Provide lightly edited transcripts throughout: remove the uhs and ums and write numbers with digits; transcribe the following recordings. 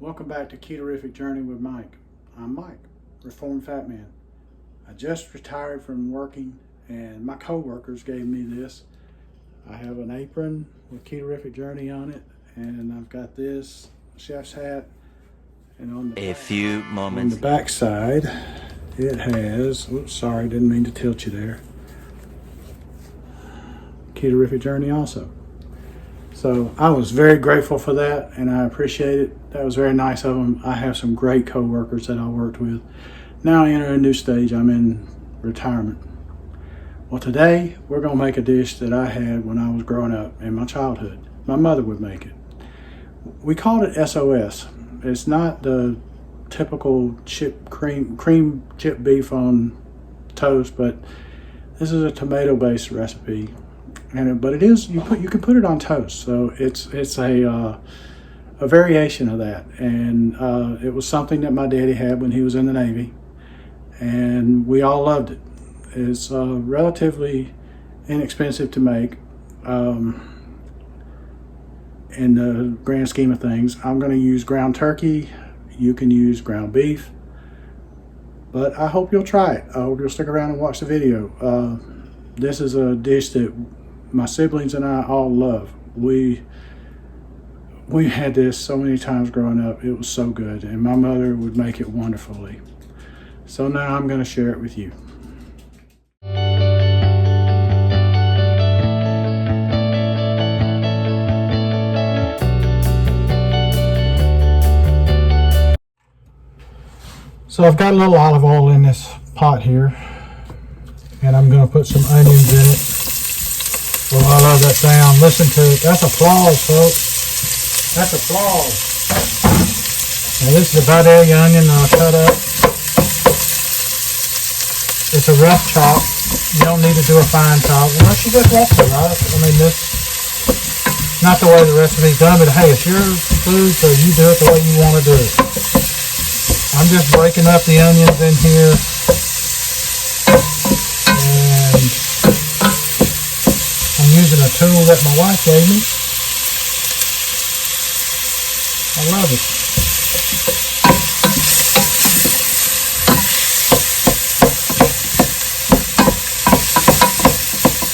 Welcome back to Ketorific Journey with Mike. I'm Mike, Reformed Fat Man. I just retired from working and my co-workers gave me this. I have an apron with Ketorific Journey on it, and I've got this chef's hat, and on the back side it has, oops, sorry, didn't mean to tilt you there, Ketorific Journey also. So I was very grateful for that, and I appreciate it. That was very nice of them. I have some great co-workers that I worked with. Now I enter a new stage. I'm in retirement. Well, today we're going to make a dish that I had when I was growing up in my childhood. My mother would make it. We called it SOS. It's not the typical cream chip beef on toast, but this is a tomato-based recipe. But it is, you can put it on toast, so it's a variation of that. And it was something that my daddy had when he was in the Navy, and we all loved it. It's relatively inexpensive to make in the grand scheme of things. I'm going to use ground turkey. You can use ground beef, but I hope you'll try it. I hope you'll stick around and watch the video. This is a dish that my siblings and I all love. We had this so many times growing up. It was so good, and my mother would make it wonderfully. So now I'm going to share it with you. So I've got a little olive oil in this pot here, and I'm going to put some onions in it. Oh, I love that sound. Listen to it. That's applause, folks. That's applause. Now this is a Vidalia onion that I'll cut up. It's a rough chop. You don't need to do a fine chop unless you just want to, right? I mean, this not the way the recipe's done, but hey, it's your food, so you do it the way you want to do it. I'm just breaking up the onions in here. Using a tool that my wife gave me. I love it.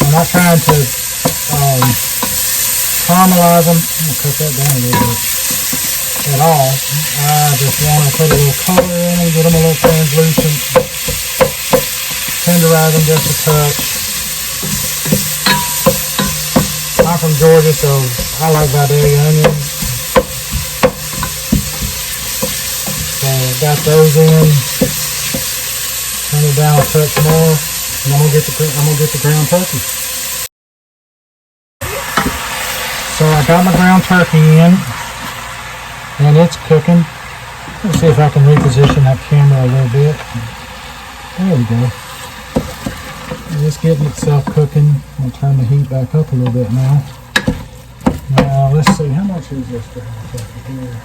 I'm not trying to caramelize them. I'm going to cut that down a little bit at all. I just want to put a little color in them, get them a little translucent, tenderize them just a touch. I'm from Georgia, so I like Vidalia onions. So I've got those in. Turn it down a touch more, and I'm gonna get the ground turkey. So I got my ground turkey in, and it's cooking. Let's see if I can reposition that camera a little bit. There we go. It's getting itself cooking. I'll turn the heat back up a little bit now. Now let's see, how much is this ground turkey here?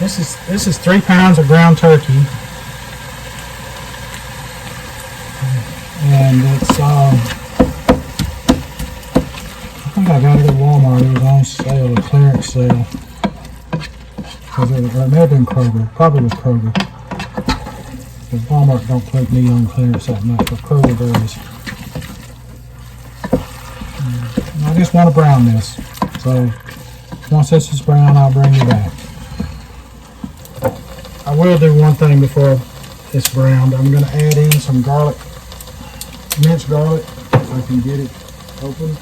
This is 3 pounds of ground turkey, and it's I think I got it at Walmart. It was on sale, a clearance sale. It may have been Kroger. Probably was Kroger. Because Walmart don't put meat on clearance that much, but Kroger does. I just want to brown this. So once this is brown, I'll bring you back. I will do one thing before it's browned. I'm going to add in some garlic, minced garlic, if I can get it open.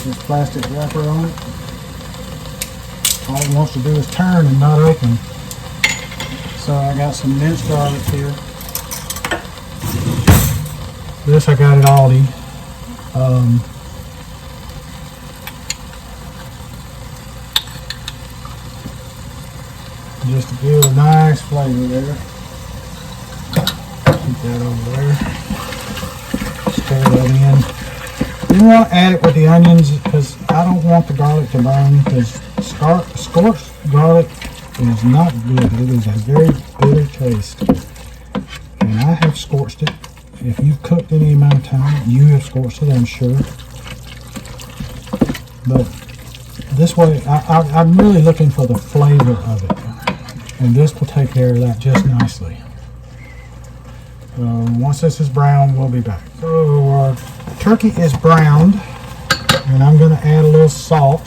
This plastic wrapper on it. All it wants to do is turn and not open. So I got some minced garlic here. This I got at Aldi. Just to give a nice flavor there. Keep that over there. Stir that in. You want to add it with the onions because I don't want the garlic to burn, because scorched garlic is not good. It is a very bitter taste. And I have scorched it if you've cooked any amount of time, you have scorched it, I'm sure. But this way, I'm really looking for the flavor of it. And this will take care of that just nicely. Once this is brown, we'll be back. So our turkey is browned, and I'm going to add a little salt.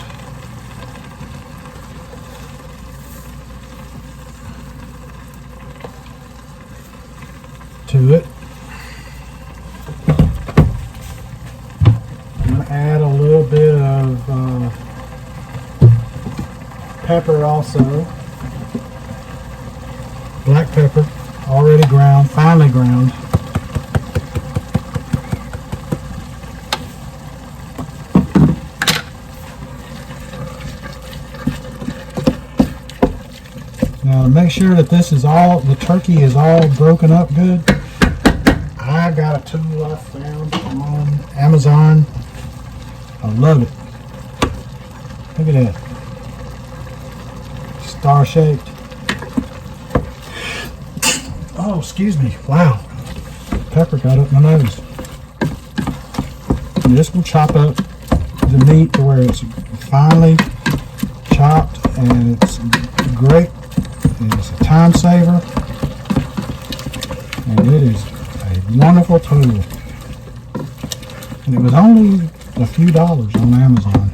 To it. I'm going to add a little bit of pepper also. Black pepper, already ground, finely ground. Now to make sure that this is all, the turkey is all broken up good, I got a tool I found on Amazon. I love it. Look at that. Star shaped. Oh, excuse me. Wow. Pepper got up my nose. And this will chop up the meat to where it's finely chopped, and it's great. And it's a time saver. And it is a wonderful tool. And it was only a few dollars on Amazon.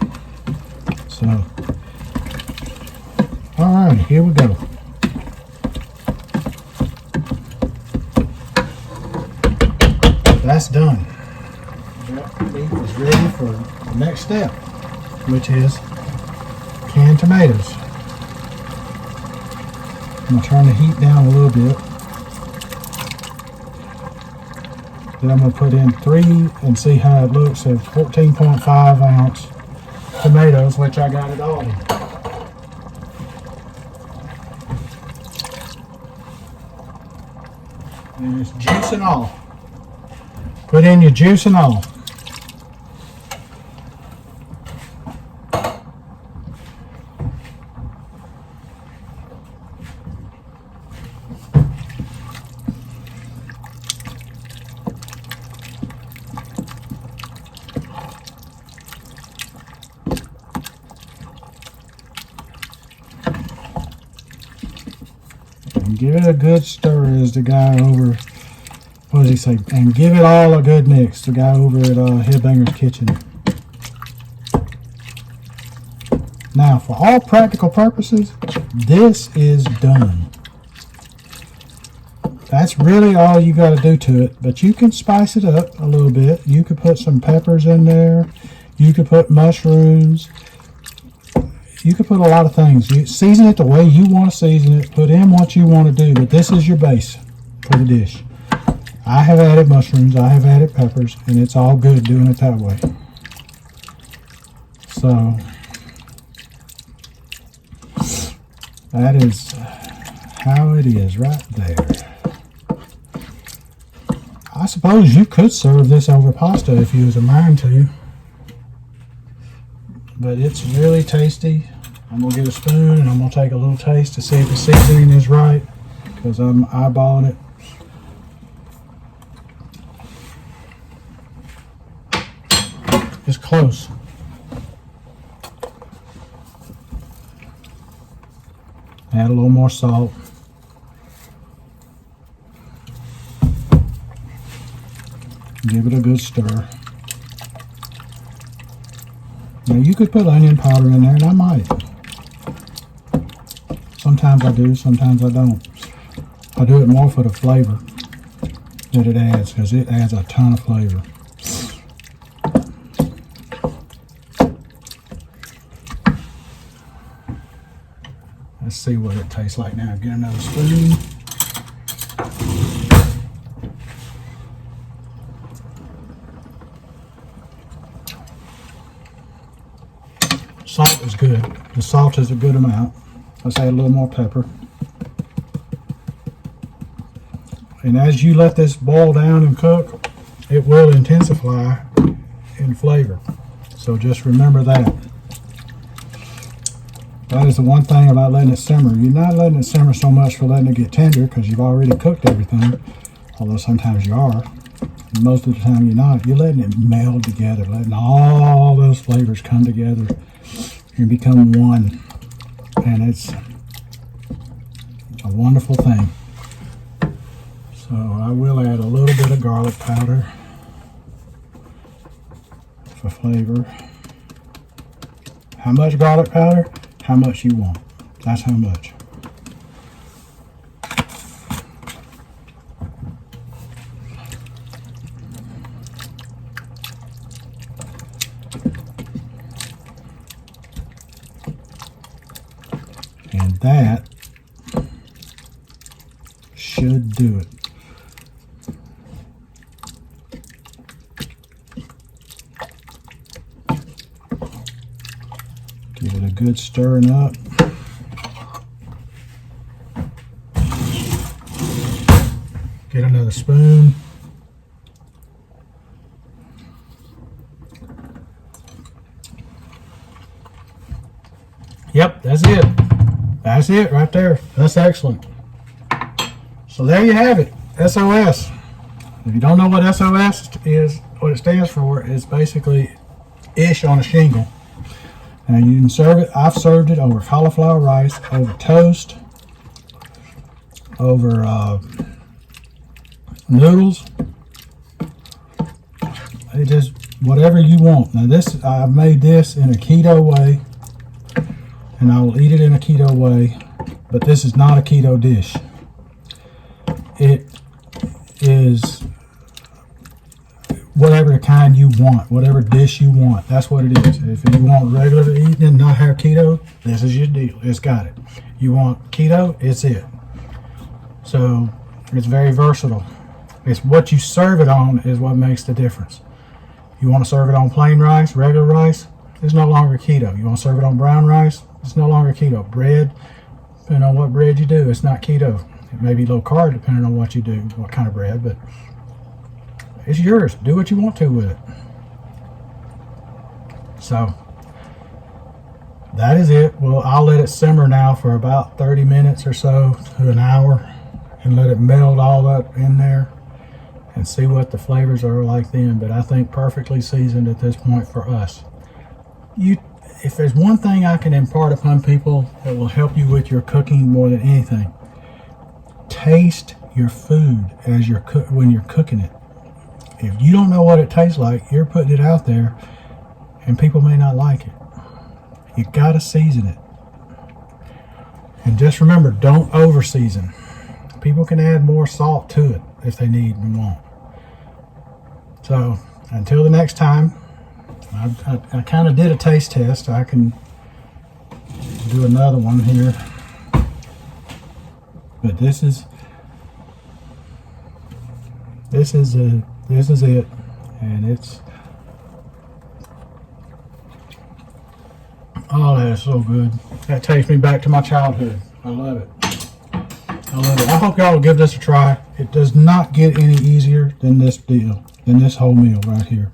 So, alright, here we go. That's done. That meat is ready for the next step, which is canned tomatoes. I'm going to turn the heat down a little bit. Then I'm going to put in 3 and see how it looks of 14.5 ounce tomatoes, which I got at Aldi. And it's juice and all. Put in your juice and all. And give it a good stir as the guy over, what does he say? And give it all a good mix, the guy over at Headbanger's Kitchen. Now, for all practical purposes, this is done. That's really all you got to do to it, but you can spice it up a little bit. You could put some peppers in there. You could put mushrooms. You could put a lot of things. You season it the way you want to season it. Put in what you want to do, but this is your base for the dish. I have added mushrooms, I have added peppers, and it's all good doing it that way. So, that is how it is right there. I suppose you could serve this over pasta if you was a mind to. But it's really tasty. I'm going to get a spoon and I'm going to take a little taste to see if the seasoning is right, because I'm eyeballing it. It's close. Add a little more salt. Give it a good stir. Now you could put onion powder in there, and I might. Sometimes I do, sometimes I don't. I do it more for the flavor that it adds, because it adds a ton of flavor. Let's see what it tastes like now. Get another spoon. Salt is good. The salt is a good amount. Let's add a little more pepper. And as you let this boil down and cook, it will intensify in flavor. So just remember that. That is the one thing about letting it simmer. You're not letting it simmer so much for letting it get tender, because you've already cooked everything, although sometimes you are. And most of the time you're not. You're letting it meld together, letting all those flavors come together and become one. And it's a wonderful thing. So I will add a little bit of garlic powder for flavor. How much garlic powder? How much you want. That's how much. And that should do it. Give it a good stirring up. Get another spoon. Yep, that's it. That's it right there. That's excellent. So there you have it. SOS. If you don't know what SOS is, what it stands for, it's basically ish on a shingle. And you can serve it. I've served it over cauliflower rice, over toast, over noodles. It just whatever you want. Now this, I've made this in a keto way, and I will eat it in a keto way. But this is not a keto dish. It is whatever kind you want, whatever dish you want. That's what it is. If you want regular eating and not have keto, this is your deal. It's got it. You want keto, it's it. So it's very versatile. It's what you serve it on is what makes the difference. You want to serve it on plain rice, regular rice, it's no longer keto. You want to serve it on brown rice, it's no longer keto. Bread, depending on what bread you do, it's not keto. It may be low carb depending on what you do, what kind of bread, but it's yours. Do what you want to with it. So that is it. Well, I'll let it simmer now for about 30 minutes or so to an hour and let it meld all that in there and see what the flavors are like then. But I think perfectly seasoned at this point for us. If there's one thing I can impart upon people that will help you with your cooking more than anything, taste your food as when you're cooking it. If you don't know what it tastes like, you're putting it out there and people may not like it. You gotta season it. And just remember, don't over season. People can add more salt to it if they need and want. So until the next time, I kind of did a taste test. I can do another one here. But this is it, and it's, oh, that is so good. That takes me back to my childhood. I love it. I love it. I hope y'all will give this a try. It does not get any easier than this deal, than this whole meal right here.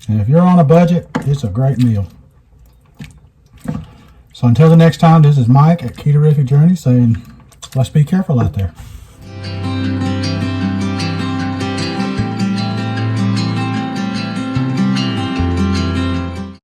And if you're on a budget, it's a great meal. So until the next time, this is Mike at Ketorific Journey saying, let's be careful out there.